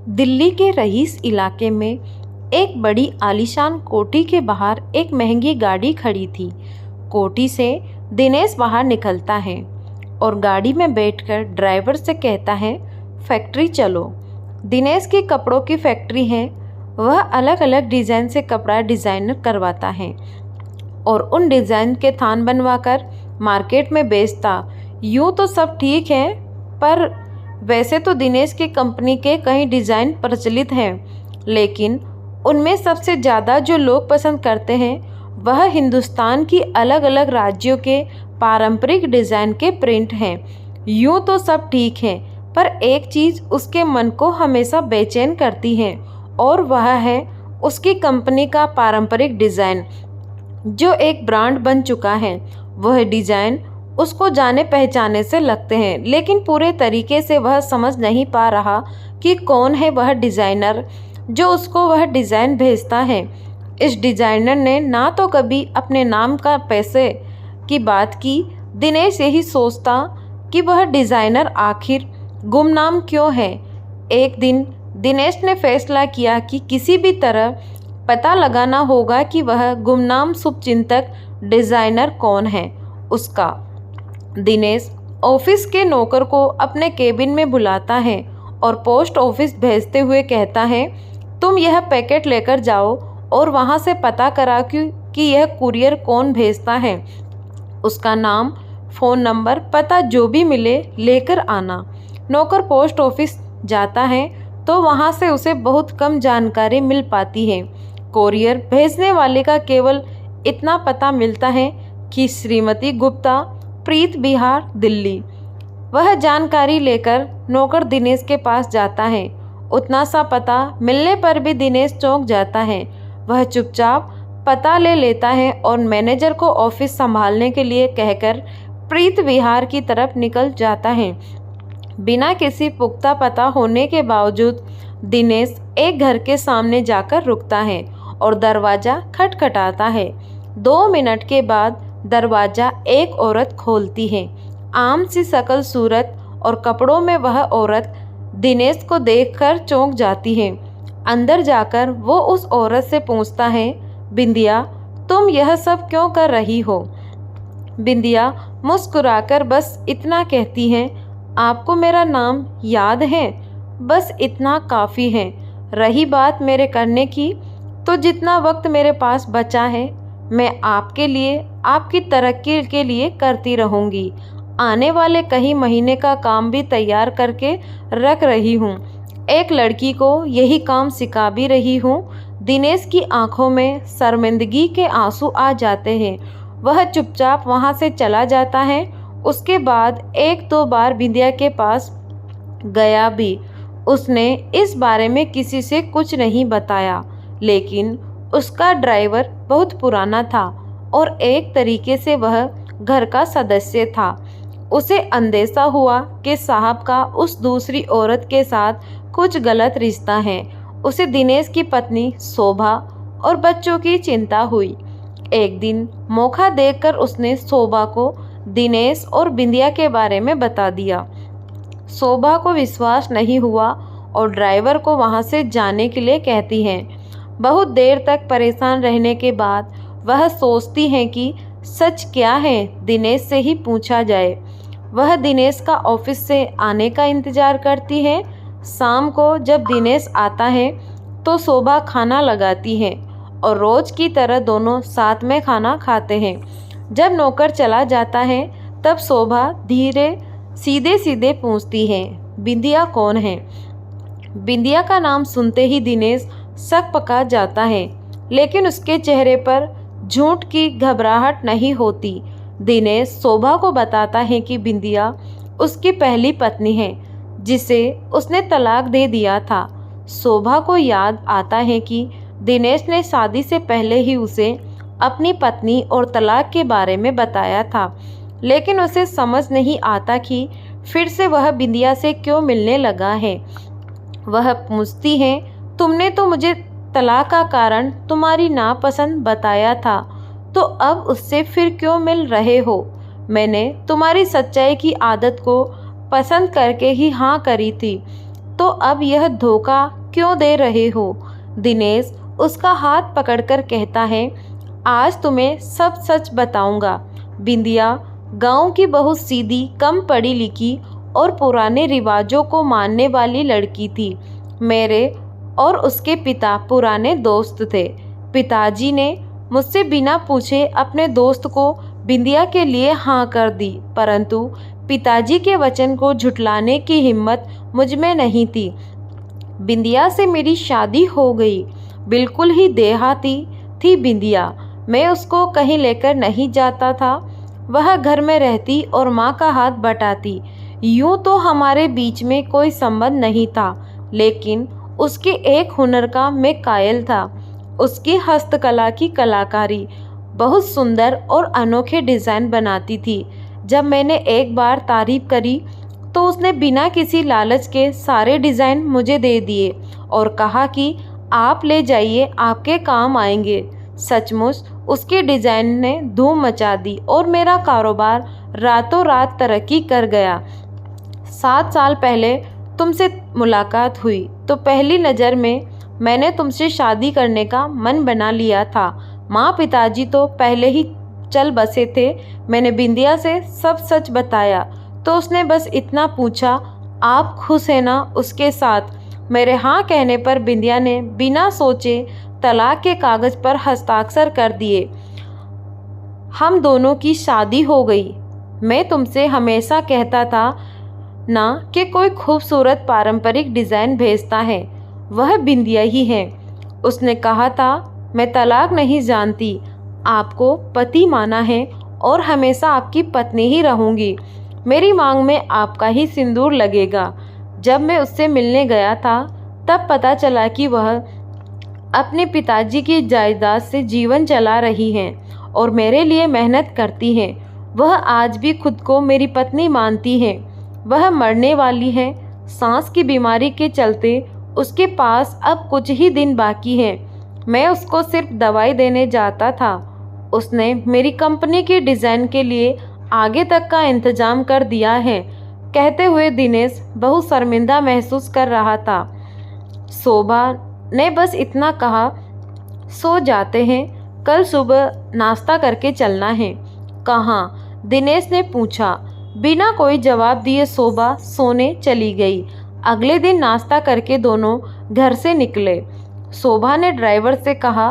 दिल्ली के रईस इलाके में एक बड़ी आलीशान कोठी के बाहर एक महंगी गाड़ी खड़ी थी। कोठी से दिनेश बाहर निकलता है और गाड़ी में बैठकर ड्राइवर से कहता है, फैक्ट्री चलो। दिनेश की कपड़ों की फैक्ट्री है। वह अलग अलग डिज़ाइन से कपड़ा डिज़ाइन करवाता है और उन डिज़ाइन के थान बनवाकर मार्केट में बेचता। यूँ तो सब ठीक है, पर वैसे तो दिनेश की कंपनी के कई डिज़ाइन प्रचलित हैं, लेकिन उनमें सबसे ज़्यादा जो लोग पसंद करते हैं वह हिंदुस्तान की अलग अलग राज्यों के पारंपरिक डिज़ाइन के प्रिंट हैं। यूँ तो सब ठीक है, पर एक चीज़ उसके मन को हमेशा बेचैन करती है और वह है उसकी कंपनी का पारंपरिक डिज़ाइन, जो एक ब्रांड बन चुका है। वह डिज़ाइन उसको जाने पहचाने से लगते हैं, लेकिन पूरे तरीके से वह समझ नहीं पा रहा कि कौन है वह डिज़ाइनर जो उसको वह डिज़ाइन भेजता है। इस डिज़ाइनर ने ना तो कभी अपने नाम का पैसे की बात की। दिनेश यही सोचता कि वह डिज़ाइनर आखिर गुमनाम क्यों है। एक दिन दिनेश ने फैसला किया कि किसी भी तरह पता लगाना होगा कि वह गुमनाम शुभचिंतक डिज़ाइनर कौन है। उसका दिनेश ऑफिस के नौकर को अपने केबिन में बुलाता है और पोस्ट ऑफिस भेजते हुए कहता है, तुम यह पैकेट लेकर जाओ और वहाँ से पता करा कि यह कुरियर कौन भेजता है। उसका नाम, फ़ोन नंबर, पता जो भी मिले लेकर आना। नौकर पोस्ट ऑफिस जाता है तो वहाँ से उसे बहुत कम जानकारी मिल पाती है। कोरियर भेजने वाले का केवल इतना पता मिलता है कि श्रीमती गुप्ता, प्रीत विहार, दिल्ली। वह जानकारी लेकर नौकर दिनेश के पास जाता है। उतना सा पता मिलने पर भी दिनेश चौंक जाता है। वह चुपचाप पता ले लेता है और मैनेजर को ऑफिस संभालने के लिए कहकर प्रीत विहार की तरफ निकल जाता है। बिना किसी पुख्ता पता होने के बावजूद दिनेश एक घर के सामने जाकर रुकता है और दरवाज़ा खटखटाता है। 2 मिनट के बाद दरवाज़ा एक औरत खोलती है। आम सी शकल सूरत और कपड़ों में वह औरत दिनेश को देखकर चौंक जाती है। अंदर जाकर वो उस औरत से पूछता है, बिंदिया, तुम यह सब क्यों कर रही हो? बिंदिया मुस्कुराकर बस इतना कहती है, आपको मेरा नाम याद है? बस इतना काफ़ी है। रही बात मेरे करने की, तो जितना वक्त मेरे पास बचा है मैं आपके लिए, आपकी तरक्की के लिए करती रहूँगी। आने वाले कई महीने का काम भी तैयार करके रख रही हूँ। एक लड़की को यही काम सिखा भी रही हूँ। दिनेश की आंखों में शर्मिंदगी के आंसू आ जाते हैं। वह चुपचाप वहाँ से चला जाता है। उसके बाद 1-2 बार बिंदिया के पास गया भी। उसने इस बारे में किसी से कुछ नहीं बताया, लेकिन उसका ड्राइवर बहुत पुराना था और एक तरीके से वह घर का सदस्य था। उसे अंदेशा हुआ कि साहब का उस दूसरी औरत के साथ कुछ गलत रिश्ता है। उसे दिनेश की पत्नी शोभा और बच्चों की चिंता हुई। एक दिन मौका देखकर उसने शोभा को दिनेश और बिंदिया के बारे में बता दिया। शोभा को विश्वास नहीं हुआ और ड्राइवर को वहां से जाने के लिए कहती है। बहुत देर तक परेशान रहने के बाद वह सोचती है कि सच क्या है, दिनेश से ही पूछा जाए। वह दिनेश का ऑफिस से आने का इंतज़ार करती है। शाम को जब दिनेश आता है तो शोभा खाना लगाती है और रोज़ की तरह दोनों साथ में खाना खाते हैं। जब नौकर चला जाता है तब शोभा धीरे सीधे सीधे पूछती है, बिंदिया कौन है? बिंदिया का नाम सुनते ही दिनेश शक पका जाता है, लेकिन उसके चेहरे पर झूठ की घबराहट नहीं होती। दिनेश शोभा को बताता है कि बिंदिया उसकी पहली पत्नी है, जिसे उसने तलाक दे दिया था। शोभा को याद आता है कि दिनेश ने शादी से पहले ही उसे अपनी पत्नी और तलाक के बारे में बताया था, लेकिन उसे समझ नहीं आता कि फिर से वह बिंदिया से क्यों मिलने लगा है। वह पूछती है, तुमने तो मुझे तलाक का कारण तुम्हारी नापसंद बताया था, तो अब उससे फिर क्यों मिल रहे हो? मैंने तुम्हारी सच्चाई की आदत को पसंद करके ही हाँ करी थी। तो अब यह धोखा क्यों दे रहे हो? दिनेश उसका हाथ पकड़कर कहता है, आज तुम्हें सब सच बताऊंगा। बिंदिया गांव की बहुत सीधी, कम पढ़ी लिखी और पुराने रिवाजों को मानने वाली लड़की थी। मेरे और उसके पिता पुराने दोस्त थे। पिताजी ने मुझसे बिना पूछे अपने दोस्त को बिंदिया के लिए हाँ कर दी, परंतु पिताजी के वचन को झुठलाने की हिम्मत मुझ में नहीं थी। बिंदिया से मेरी शादी हो गई। बिल्कुल ही देहाती थी बिंदिया। मैं उसको कहीं लेकर नहीं जाता था। वह घर में रहती और माँ का हाथ बटाती। यूं तो हमारे बीच में कोई संबंध नहीं था, लेकिन उसके एक हुनर का मैं कायल था। उसकी हस्तकला की कलाकारी बहुत सुंदर और अनोखे डिज़ाइन बनाती थी। जब मैंने एक बार तारीफ करी तो उसने बिना किसी लालच के सारे डिज़ाइन मुझे दे दिए और कहा कि आप ले जाइए, आपके काम आएंगे। सचमुच उसके डिज़ाइन ने धूम मचा दी और मेरा कारोबार रातों रात तरक्की कर गया। 7 साल पहले तुमसे मुलाकात हुई तो पहली नज़र में मैंने तुमसे शादी करने का मन बना लिया था। माँ पिताजी तो पहले ही चल बसे थे। मैंने बिंदिया से सब सच बताया तो उसने बस इतना पूछा, आप खुश हैं ना उसके साथ? मेरे हाँ कहने पर बिंदिया ने बिना सोचे तलाक के कागज़ पर हस्ताक्षर कर दिए। हम दोनों की शादी हो गई। मैं तुमसे हमेशा कहता था ना कि कोई खूबसूरत पारंपरिक डिज़ाइन भेजता है, वह बिंदिया ही है। उसने कहा था, मैं तलाक नहीं जानती, आपको पति माना है और हमेशा आपकी पत्नी ही रहूँगी। मेरी मांग में आपका ही सिंदूर लगेगा। जब मैं उससे मिलने गया था तब पता चला कि वह अपने पिताजी की जायदाद से जीवन चला रही हैं और मेरे लिए मेहनत करती हैं। वह आज भी खुद को मेरी पत्नी मानती है। वह मरने वाली है। सांस की बीमारी के चलते उसके पास अब कुछ ही दिन बाकी हैं। मैं उसको सिर्फ दवाई देने जाता था। उसने मेरी कंपनी के डिज़ाइन के लिए आगे तक का इंतजाम कर दिया है। कहते हुए दिनेश बहुत शर्मिंदा महसूस कर रहा था। शोभा ने बस इतना कहा, सो जाते हैं, कल सुबह नाश्ता करके चलना है। कहाँ? दिनेश ने पूछा। बिना कोई जवाब दिए शोभा सोने चली गई। अगले दिन नाश्ता करके दोनों घर से निकले। शोभा ने ड्राइवर से कहा,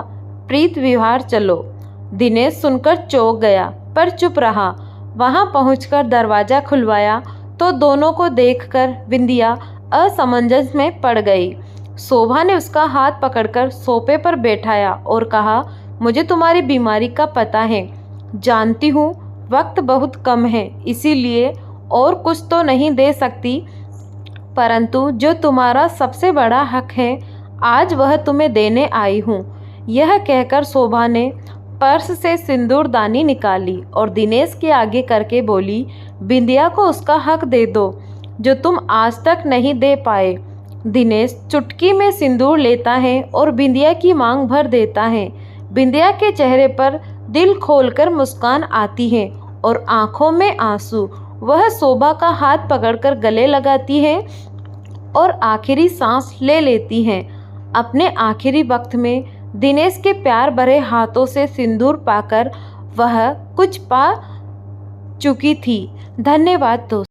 प्रीत विहार चलो। दिनेश सुनकर चौंक गया पर चुप रहा। वहां पहुंचकर दरवाज़ा खुलवाया तो दोनों को देखकर बिंदिया असमंजस में पड़ गई। शोभा ने उसका हाथ पकड़कर सोफे पर बैठाया और कहा, मुझे तुम्हारी बीमारी का पता है। जानती हूँ वक्त बहुत कम है, इसीलिए और कुछ तो नहीं दे सकती, परंतु जो तुम्हारा सबसे बड़ा हक है आज वह तुम्हें देने आई हूँ। यह कहकर शोभा ने पर्स से सिंदूरदानी निकाली और दिनेश के आगे करके बोली, बिंदिया को उसका हक दे दो जो तुम आज तक नहीं दे पाए। दिनेश चुटकी में सिंदूर लेता है और बिंदिया की मांग भर देता है। बिंदिया के चेहरे पर दिल खोलकर मुस्कान आती है और आंखों में आंसू। वह शोभा का हाथ पकड़कर गले लगाती है और आखिरी सांस ले लेती है। अपने आखिरी वक्त में दिनेश के प्यार भरे हाथों से सिंदूर पाकर वह कुछ पा चुकी थी। धन्यवाद दोस्तों।